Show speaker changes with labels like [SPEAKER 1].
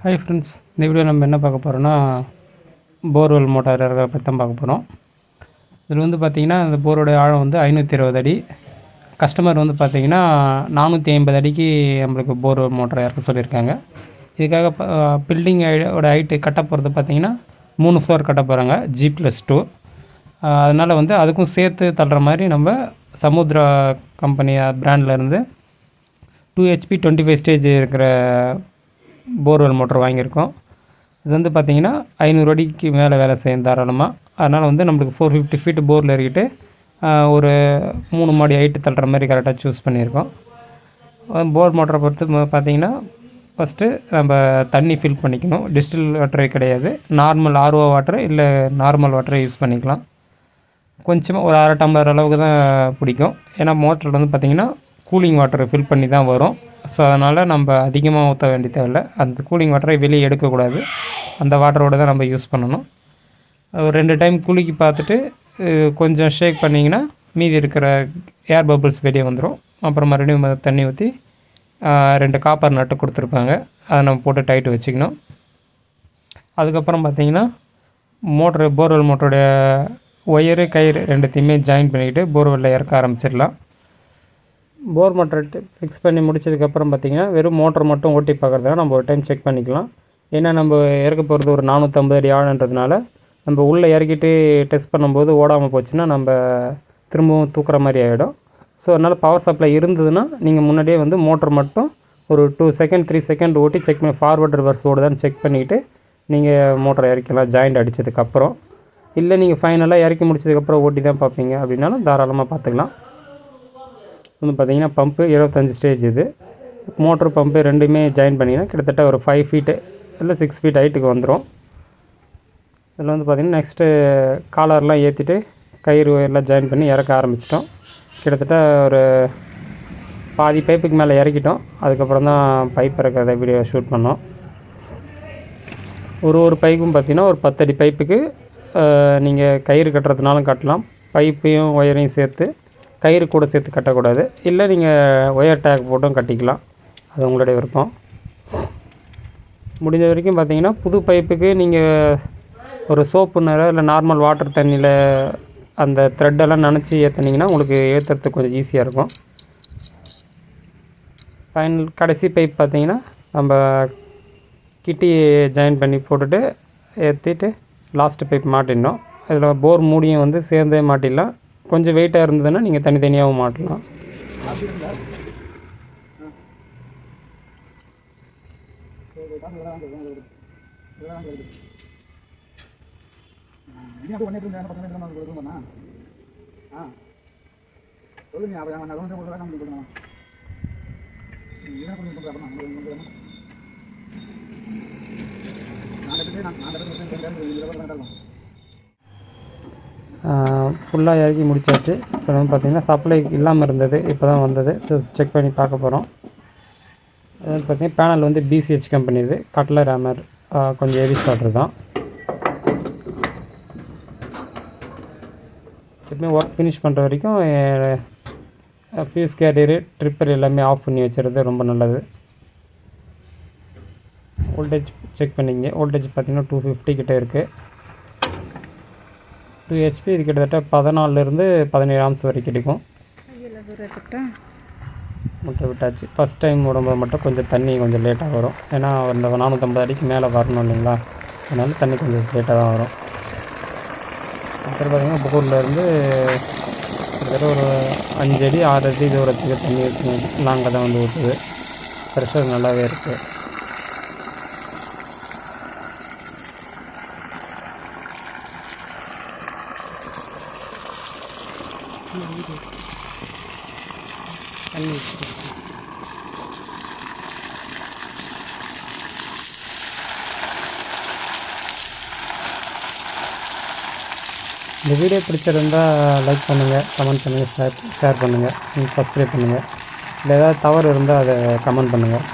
[SPEAKER 1] Hi friends, இந்த video நம்ம என்ன பார்க்க போகிறோன்னா போர்வெல் மோட்டார் இறக்க பற்றி தான் பார்க்க போகிறோம். இதில் வந்து பார்த்திங்கன்னா இந்த போரோடைய ஆழம் வந்து 520 அடி. கஸ்டமர் வந்து பார்த்திங்கன்னா 450 அடிக்கு நம்மளுக்கு போர்வெல் மோட்டார் இறக்க சொல்லியிருக்காங்க. இதுக்காக பில்டிங்கோட ஹைட்டு கட்ட போகிறது பார்த்திங்கன்னா 3 ஃப்ளோர் கட்ட போகிறாங்க, G+2. அதனால் வந்து அதுக்கும் சேர்த்து தள்ளுற மாதிரி நம்ம சமுத்ரா கம்பெனி பிராண்ட்லேருந்து 2 HP 25 ஸ்டேஜ் இருக்கிற போர்வெல் மோட்டர் வாங்கியிருக்கோம். இது வந்து பார்த்திங்கன்னா 500 அடிக்கு மேலே வேலை செய்யும் தாராளமாக. அதனால் வந்து நம்மளுக்கு 450 ஃபீட் போரில் இறக்கிட்டு ஒரு 3 மாடி ஹைட்டு தள்ளுற மாதிரி கரெக்டாக சூஸ் பண்ணியிருக்கோம். போர் மோட்டரை பொறுத்து பார்த்திங்கன்னா ஃபஸ்ட்டு நம்ம தண்ணி ஃபில் பண்ணிக்கணும். டிஸ்டில் வாட்டரே கிடையாது, நார்மல் RO வாட்டர் இல்லை நார்மல் வாட்டரை யூஸ் பண்ணிக்கலாம். கொஞ்சமாக ஒரு 1/2 டம்ளர் அளவுக்கு தான் பிடிக்கும். ஏன்னா மோட்டரில் வந்து பார்த்திங்கன்னா கூலிங் வாட்டர் ஃபில் பண்ணி தான் வரும். ஸோ அதனால் நம்ம அதிகமாக ஊற்ற வேண்டிய தேவையில்லை. அந்த கூலிங் வாட்டரை வெளியே எடுக்கக்கூடாது, அந்த வாட்டரோடு தான் நம்ம யூஸ் பண்ணணும். ஒரு 2 டைம் குலுக்கி பார்த்துட்டு கொஞ்சம் ஷேக் பண்ணிங்கன்னா மீதி இருக்கிற ஏர் பபிள்ஸ் வெளியே வந்துடும். அப்புறம் மறுபடியும் தண்ணி ஊற்றி 2 காப்பர் நட்டு கொடுத்துருப்பாங்க, அதை நம்ம போட்டு டைட்டு வச்சுக்கணும். அதுக்கப்புறம் பார்த்திங்கன்னா போர்வெல் மோட்டருடைய ஒயரு கயிறு ரெண்டுத்தையுமே ஜாயின் பண்ணிக்கிட்டு போர்வெல்லில் இறக்க ஆரம்பிச்சிடலாம். போர் மோட்டர் ஃபிக்ஸ் பண்ணி முடிச்சதுக்கப்புறம் பார்த்திங்கன்னா வெறும் மோட்டர் மட்டும் ஓட்டி பார்க்குறதுனால நம்ம ஒரு டைம் செக் பண்ணிக்கலாம். ஏன்னா நம்ம இறக்க போகிறது ஒரு 450 அடி ஆழன்றதுனால நம்ம உள்ளே இறக்கிட்டு டெஸ்ட் பண்ணும்போது ஓடாமல் போச்சுன்னா நம்ம திரும்பவும் தூக்குற மாதிரி ஆகிடும். ஸோ அதனால் பவர் சப்ளை இருந்ததுன்னா நீங்கள் முன்னாடியே வந்து மோட்டர் மட்டும் ஒரு 2 செகண்ட் 3 செகண்ட் ஓட்டி செக் பண்ணி ஃபார்வர்ட் ரிவர்ஸ் ஓடுதான்னு செக் பண்ணிவிட்டு நீங்கள் மோட்டரை இறக்கலாம் ஜாயிண்ட் அடித்ததுக்கப்புறம். இல்லை நீங்கள் ஃபைனலாக இறக்கி முடிச்சதுக்கப்புறம் ஓட்டி தான் பார்ப்பீங்க அப்படின்னாலும் தாராளமாக பார்த்துக்கலாம். வந்து பார்த்திங்கன்னா பம்பு 25 ஸ்டேஜ், இது மோட்ரு பம்பு ரெண்டுமே ஜாயின் பண்ணிங்கன்னா கிட்டத்தட்ட ஒரு 5 ஃபீட்டு இல்லை 6 ஃபீட் ஹைட்டுக்கு வந்துடும். இதில் வந்து பார்த்திங்கன்னா நெக்ஸ்ட்டு காலர்லாம் ஏற்றிட்டு கயிறு எல்லாம் ஜாயின் பண்ணி இறக்க ஆரம்பிச்சிட்டோம். கிட்டத்தட்ட ஒரு பாதி பைப்புக்கு மேலே இறக்கிட்டோம். அதுக்கப்புறம் தான் பைப் இறக்கிறத வீடியோ ஷூட் பண்ணோம். ஒரு பைப்பும் பார்த்திங்கன்னா ஒரு 10 அடி பைப்புக்கு நீங்கள் கயிறு கட்டுறதுனாலும் கட்டலாம், பைப்பையும் ஒயரையும் சேர்த்து கயிறு கூட சேர்த்து கட்டக்கூடாது. இல்லை நீங்கள் ஒயர் டேக் போட்டும் கட்டிக்கலாம், அது உங்களுடைய விருப்பம். முடிஞ்ச வரைக்கும் பார்த்திங்கன்னா புது பைப்புக்கு நீங்கள் ஒரு சோப்பு நிறம் இல்லை நார்மல் வாட்டர் தண்ணியில் அந்த த்ரெட்டெல்லாம் நனைச்சி ஏற்றுனீங்கன்னா உங்களுக்கு ஏற்றுறதுக்கு கொஞ்சம் ஈஸியாக இருக்கும். ஃபைனல் கடைசி பைப் பார்த்திங்கன்னா நம்ம கிட்டி ஜாயின் பண்ணி போட்டுட்டு ஏற்றிட்டு லாஸ்ட்டு பைப் மாட்டிடணும். இதில் போர் மூடியும் வந்து சேர்ந்தே மாட்டிடலாம். கொஞ்சம் வெயிட்டாக இருந்ததுன்னா நீங்கள் தனித்தனியாகவும் மாட்டலாம். ஃபுல்லாக இறக்கி முடிச்சாச்சு. இப்போ வந்து பார்த்திங்கன்னா சப்ளை இல்லாமல் இருந்தது, இப்போ தான் வந்தது. ஸோ செக் பண்ணி பார்க்க போகிறோம். அதாவது பார்த்திங்கன்னா பேனல் வந்து BCH கம்பெனி, இது கட்லர் ஹேமர், கொஞ்சம் ஹெவி ஸ்டார்டர் தான். எப்பவுமே ஒர்க் ஃபினிஷ் பண்ணுற வரைக்கும் ஃபியூஸ் கேரியரு ட்ரிப்பர் எல்லாமே ஆஃப் பண்ணி வச்சுருது ரொம்ப நல்லது. வோல்டேஜ் செக் பண்ணிங்க. வோல்டேஜ் பார்த்திங்கன்னா 250 கிட்டே இருக்குது. 2 HP, இது கிட்டத்தட்ட 14 17 ஆம்ஸ் வரைக்கும் கிடைக்கும். முட்டை விட்டாச்சு. ஃபஸ்ட் டைம் விடும்போது மட்டும் கொஞ்சம் தண்ணி கொஞ்சம் லேட்டாக வரும். ஏன்னா அந்த 450 அடிக்கு மேலே வரணும் இல்லைங்களா, அதனால தண்ணி கொஞ்சம் லேட்டாக தான் வரும். அப்புறம் பார்த்திங்கன்னா போர்லேருந்து கிட்டத்தட்ட ஒரு 5 அடி 6 அடி தூரத்துக்கு தண்ணி நாங்கள் தான் வந்து ஊற்றுது. ப்ரெஷர் நல்லாவே இருக்குது. இந்த வீடியோ பிடிச்சிருந்தால் லைக் பண்ணுங்கள், கமெண்ட் பண்ணுங்கள், ஷேர் பண்ணுங்கள், சப்ஸ்கிரைப் பண்ணுங்கள். இல்லை ஏதாவது தவறு இருந்தால் அதை கமெண்ட் பண்ணுங்கள்.